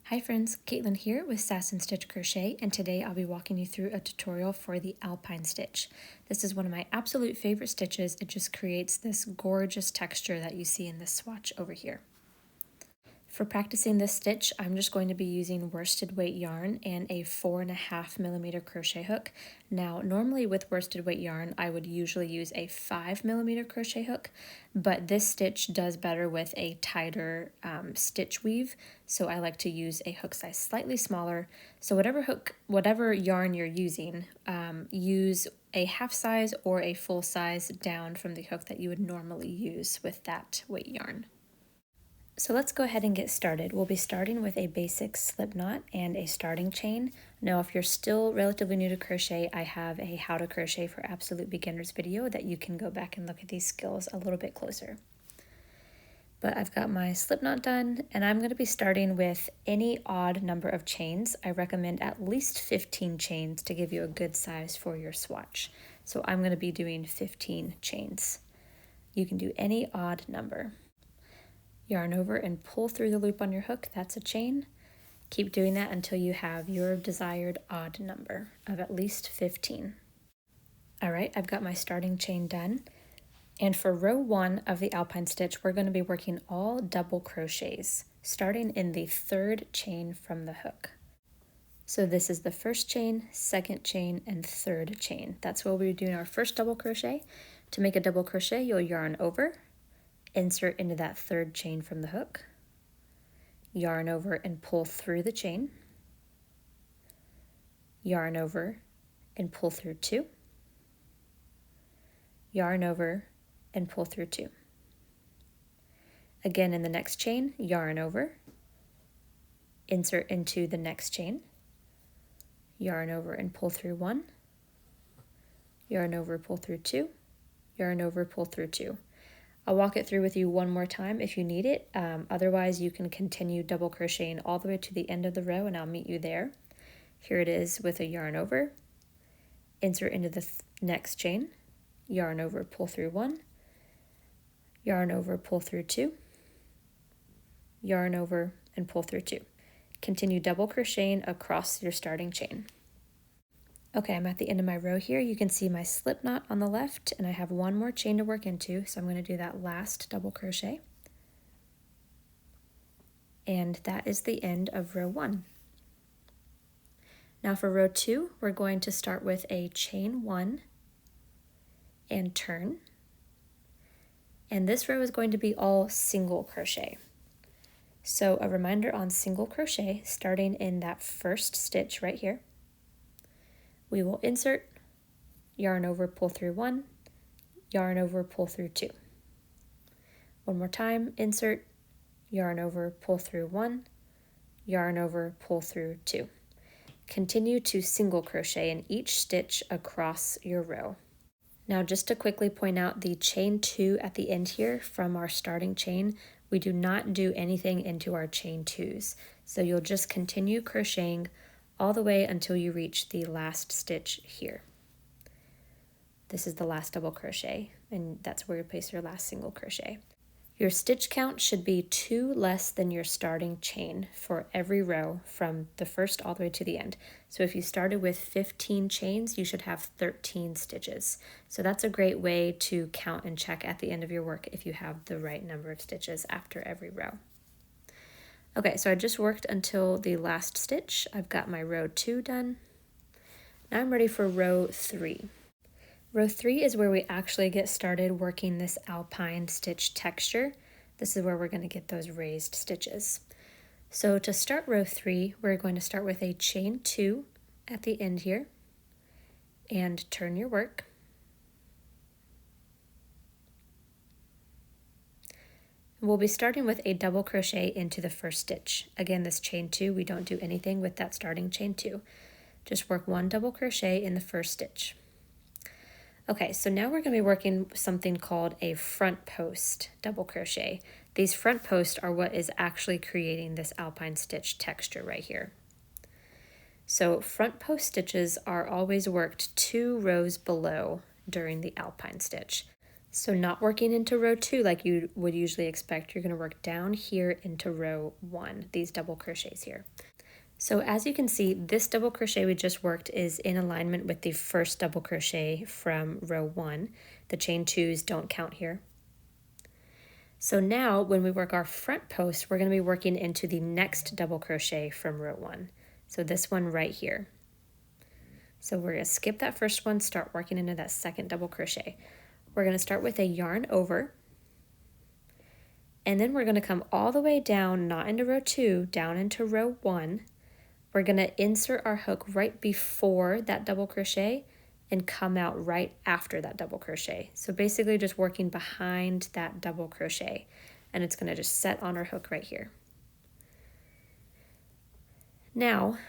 Hi friends, Caitlin here with Sass and Stitch Crochet, and today I'll be walking you through a tutorial for the Alpine Stitch. This is one of my absolute favorite stitches. It just creates this gorgeous texture that you see in this swatch over here. For practicing this stitch, I'm just going to be using worsted weight yarn and a 4.5mm crochet hook. Now, normally with worsted weight yarn, I would usually use a 5mm crochet hook, but this stitch does better with a tighter stitch weave, so I like to use a hook size slightly smaller. So whatever yarn you're using, use a half size or a full size down from the hook that you would normally use with that weight yarn. So let's go ahead and get started. We'll be starting with a basic slip knot and a starting chain. Now, if you're still relatively new to crochet, I have a how to crochet for absolute beginners video that you can go back and look at these skills a little bit closer. But I've got my slip knot done, and I'm going to be starting with any odd number of chains. I recommend at least 15 chains to give you a good size for your swatch. So I'm going to be doing 15 chains. You can do any odd number. Yarn over and pull through the loop on your hook, that's a chain. Keep doing that until you have your desired odd number of at least 15. All right, I've got my starting chain done. And for row 1 of the Alpine Stitch, we're going to be working all double crochets, starting in the 3rd chain from the hook. So this is the 1st chain, 2nd chain, and 3rd chain. That's where we'll be doing our first double crochet. To make a double crochet, you'll yarn over, insert into that 3rd chain from the hook, yarn over and pull through the chain, yarn over and pull through 2, yarn over and pull through 2. Again in the next chain, yarn over, insert into the next chain, yarn over and pull through 1, yarn over, pull through 2, yarn over, pull through 2. I'll walk it through with you one more time if you need it. Otherwise, you can continue double crocheting all the way to the end of the row and I'll meet you there. Here it is with a yarn over, insert into the next chain, yarn over, pull through 1, yarn over, pull through 2, yarn over, and pull through 2. Continue double crocheting across your starting chain. Okay, I'm at the end of my row here. You can see my slip knot on the left, and I have one more chain to work into, so I'm going to do that last double crochet. And that is the end of row 1. Now for row 2, we're going to start with a chain 1 and turn. And this row is going to be all single crochet. So a reminder on single crochet, starting in that first stitch right here. We will insert, yarn over, pull through 1, yarn over, pull through 2. One more time, insert, yarn over, pull through 1, yarn over, pull through 2. Continue to single crochet in each stitch across your row. Now just to quickly point out the chain 2 at the end here from our starting chain, we do not do anything into our chain 2s. So you'll just continue crocheting all the way until you reach the last stitch here. This is the last double crochet, and that's where you place your last single crochet. Your stitch count should be 2 less than your starting chain for every row from the first all the way to the end. So if you started with 15 chains, you should have 13 stitches. So that's a great way to count and check at the end of your work if you have the right number of stitches after every row. Okay, so I just worked until the last stitch. I've got my row 2 done. Now I'm ready for row 3. Row 3 is where we actually get started working this Alpine Stitch texture. This is where we're going to get those raised stitches. So to start row 3, we're going to start with a chain 2 at the end here and turn your work. We'll be starting with a double crochet into the first stitch. Again, this chain 2, we don't do anything with that starting chain 2. Just work 1 double crochet in the first stitch. Okay, so now we're going to be working something called a front post double crochet. These front posts are what is actually creating this Alpine Stitch texture right here. So front post stitches are always worked 2 rows below during the Alpine Stitch. So not working into row 2 like you would usually expect, you're going to work down here into row 1, these double crochets here. So as you can see, this double crochet we just worked is in alignment with the first double crochet from row 1. The chain 2s don't count here. So now when we work our front post, we're going to be working into the next double crochet from row 1. So this one right here. So we're going to skip that first one, start working into that second double crochet. We're going to start with a yarn over, and then we're going to come all the way down, not into row 2, down into row 1. We're going to insert our hook right before that double crochet and come out right after that double crochet. So basically just working behind that double crochet, and it's going to just set on our hook right here. Now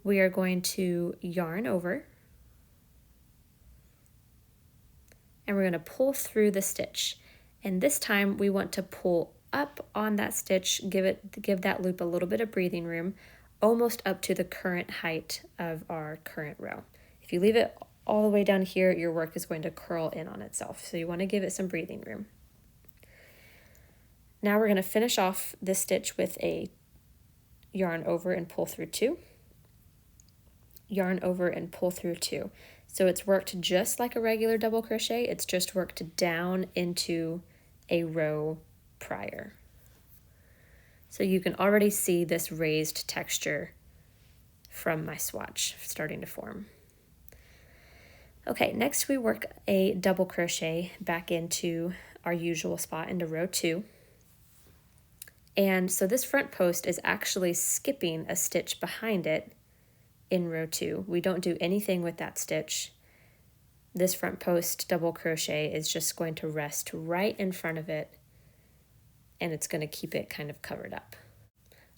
we are going to yarn over, and we're going to pull through the stitch. And this time we want to pull up on that stitch, give that loop a little bit of breathing room, almost up to the current height of our current row. If you leave it all the way down here, your work is going to curl in on itself. So you want to give it some breathing room. Now we're going to finish off this stitch with a yarn over and pull through 2. Yarn over and pull through 2. So it's worked just like a regular double crochet, it's just worked down into a row prior. So you can already see this raised texture from my swatch starting to form. Okay, next we work a double crochet back into our usual spot into row 2. And so this front post is actually skipping a stitch behind it in row 2. We don't do anything with that stitch. This front post double crochet is just going to rest right in front of it, and it's going to keep it kind of covered up.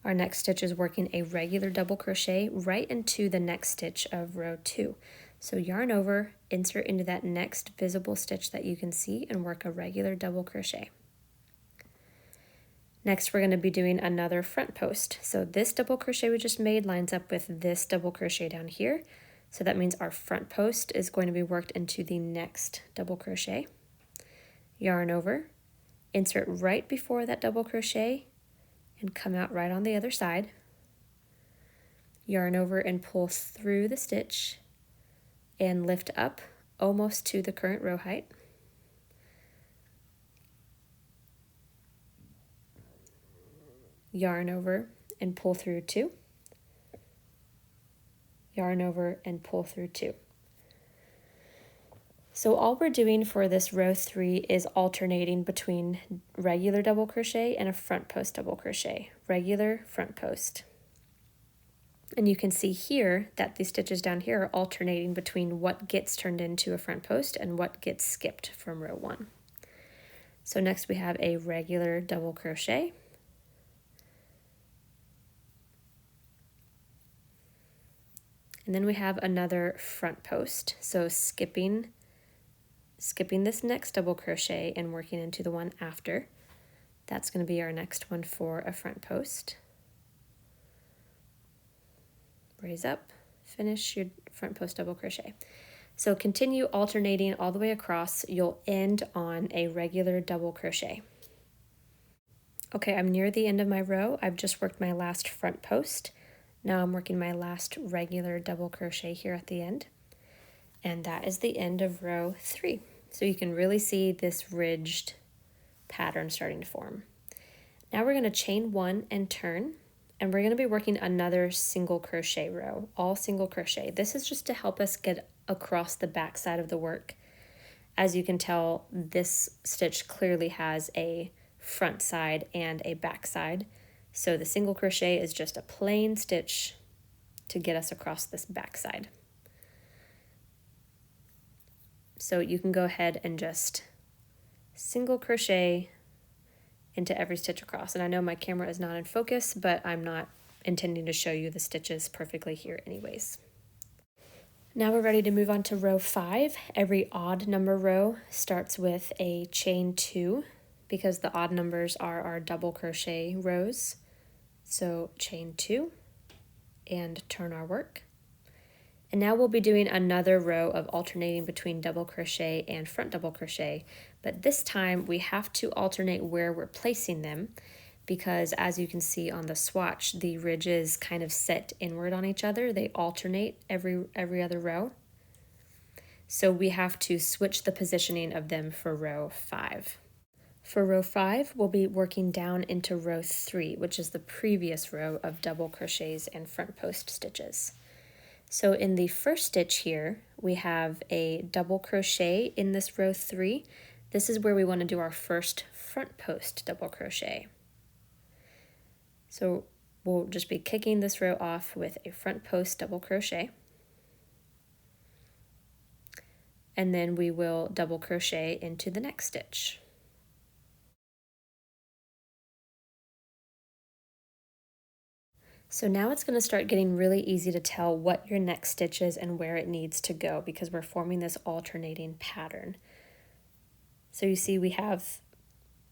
Our next stitch is working a regular double crochet right into the next stitch of row 2. So yarn over, insert into that next visible stitch that you can see, and work a regular double crochet. Next, we're going to be doing another front post. So this double crochet we just made lines up with this double crochet down here. So that means our front post is going to be worked into the next double crochet. Yarn over, insert right before that double crochet, and come out right on the other side. Yarn over and pull through the stitch and lift up almost to the current row height. Yarn over and pull through 2. Yarn over and pull through 2. So all we're doing for this row 3 is alternating between regular double crochet and a front post double crochet. Regular, front post. And you can see here that these stitches down here are alternating between what gets turned into a front post and what gets skipped from row 1. So next we have a regular double crochet. And then we have another front post. So skipping this next double crochet and working into the one after. That's going to be our next one for a front post. Raise up, finish your front post double crochet. So continue alternating all the way across. You'll end on a regular double crochet. Okay, I'm near the end of my row. I've just worked my last front post. Now I'm working my last regular double crochet here at the end. And that is the end of row 3. So you can really see this ridged pattern starting to form. Now we're going to chain 1 and turn, and we're going to be working another single crochet row, all single crochet. This is just to help us get across the back side of the work. As you can tell, this stitch clearly has a front side and a back side. So the single crochet is just a plain stitch to get us across this back side. So you can go ahead and just single crochet into every stitch across. And I know my camera is not in focus, but I'm not intending to show you the stitches perfectly here anyways. Now we're ready to move on to row 5. Every odd number row starts with a chain 2 because the odd numbers are our double crochet rows. So chain 2 and turn our work. And now we'll be doing another row of alternating between double crochet and front double crochet, but this time we have to alternate where we're placing them because as you can see on the swatch, the ridges kind of set inward on each other. They alternate every other row. So we have to switch the positioning of them for row 5. For row 5, we'll be working down into row 3, which is the previous row of double crochets and front post stitches. So in the first stitch here, we have a double crochet in this row 3. This is where we want to do our first front post double crochet. So we'll just be kicking this row off with a front post double crochet. And then we will double crochet into the next stitch. So now it's going to start getting really easy to tell what your next stitch is and where it needs to go because we're forming this alternating pattern. So you see we have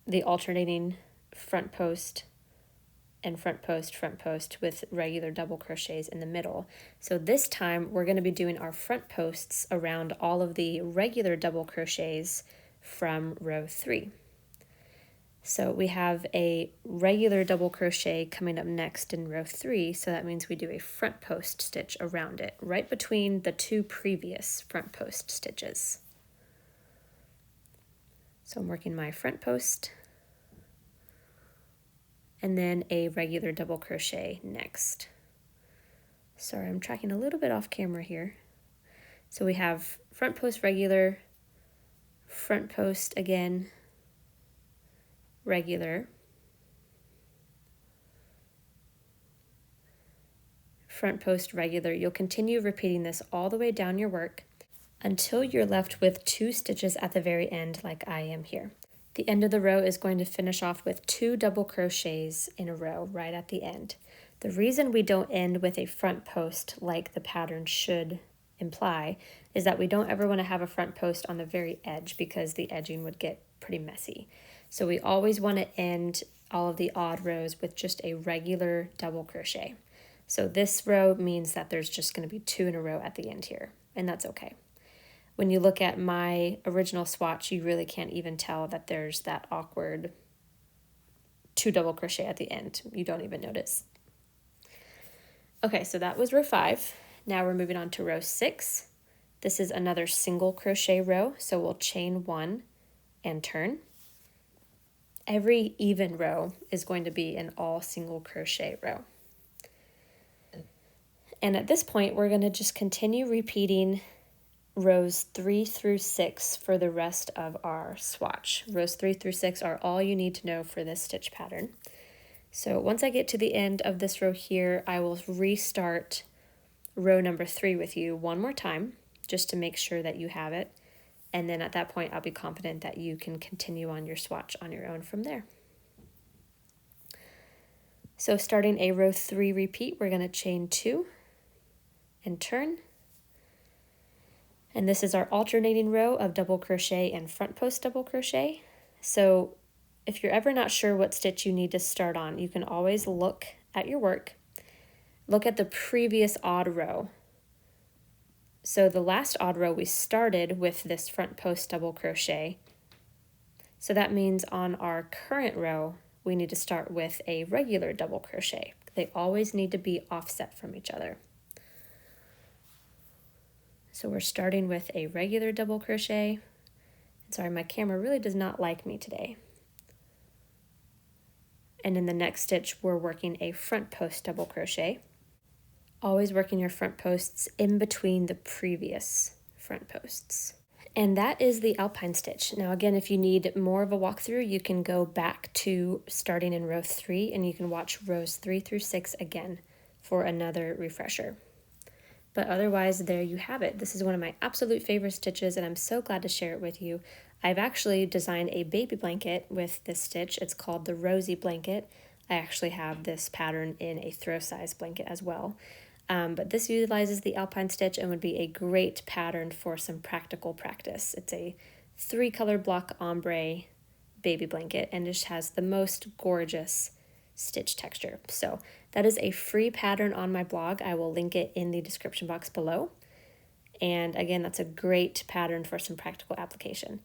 the alternating front post and front post with regular double crochets in the middle. So this time we're going to be doing our front posts around all of the regular double crochets from row 3. So we have a regular double crochet coming up next in row 3, so that means we do a front post stitch around it, right between the 2 previous front post stitches. So I'm working my front post, and then a regular double crochet next. Sorry, I'm tracking a little bit off camera here. So we have front post regular, front post again, regular, front post regular. You'll continue repeating this all the way down your work until you're left with 2 stitches at the very end like I am here. The end of the row is going to finish off with 2 double crochets in a row right at the end. The reason we don't end with a front post like the pattern should imply is that we don't ever want to have a front post on the very edge because the edging would get pretty messy. So we always want to end all of the odd rows with just a regular double crochet. So this row means that there's just going to be 2 in a row at the end here, and that's okay. When you look at my original swatch, you really can't even tell that there's that awkward 2 double crochet at the end. You don't even notice. Okay, so that was row 5. Now we're moving on to row 6. This is another single crochet row, so we'll chain 1 and turn. Every even row is going to be an all single crochet row. And at this point, we're going to just continue repeating rows 3 through 6 for the rest of our swatch. Rows 3 through 6 are all you need to know for this stitch pattern. So once I get to the end of this row here, I will restart row number 3 with you one more time, just to make sure that you have it. And then at that point, I'll be confident that you can continue on your swatch on your own from there. So starting a row 3 repeat, we're going to chain 2 and turn. And this is our alternating row of double crochet and front post double crochet. So if you're ever not sure what stitch you need to start on, you can always look at your work, look at the previous odd row. So the last odd row we started with this front post double crochet. So that means on our current row, we need to start with a regular double crochet. They always need to be offset from each other. So we're starting with a regular double crochet. Sorry, my camera really does not like me today. And in the next stitch, we're working a front post double crochet. Always working your front posts in between the previous front posts. And that is the Alpine stitch. Now again, if you need more of a walkthrough, you can go back to starting in row 3 and you can watch rows 3 through 6 again for another refresher. But otherwise, there you have it. This is one of my absolute favorite stitches and I'm so glad to share it with you. I've actually designed a baby blanket with this stitch. It's called the Rosie blanket. I actually have this pattern in a throw size blanket as well. But this utilizes the Alpine stitch and would be a great pattern for some practical practice. It's a 3-color block ombre baby blanket and just has the most gorgeous stitch texture. So that is a free pattern on my blog. I will link it in the description box below. And again, that's a great pattern for some practical application.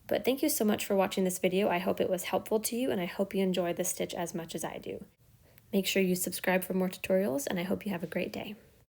But thank you so much for watching this video. I hope it was helpful to you, and I hope you enjoy this stitch as much as I do. Make sure you subscribe for more tutorials, and I hope you have a great day.